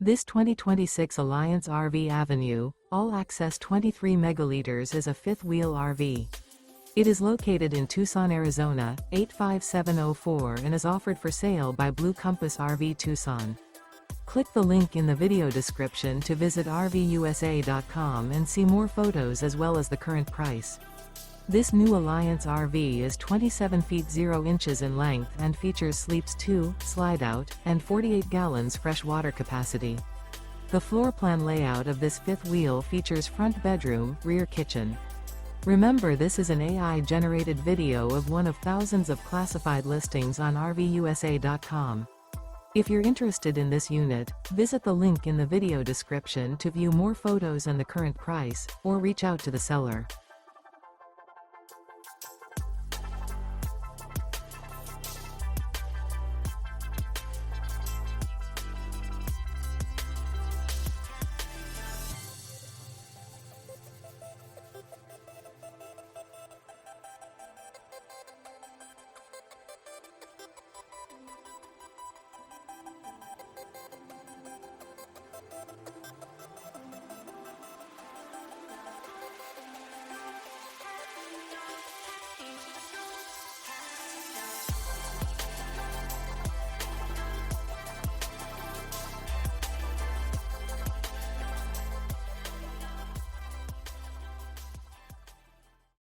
This 2026 Alliance RV Avenue, all-access 23 megaliters is a fifth-wheel RV. It is located in Tucson, Arizona, 85704 and is offered for sale by Blue Compass RV Tucson. Click the link in the video description to visit RVUSA.com and see more photos as well as the current price. This new Alliance RV is 27 feet 0 inches in length and features sleeps 2, slide-out, and 48 gallons fresh water capacity. The floor plan layout of this fifth wheel features front bedroom, rear kitchen. Remember, this is an AI-generated video of one of thousands of classified listings on RVUSA.com. If you're interested in this unit, visit the link in the video description to view more photos and the current price, or reach out to the seller.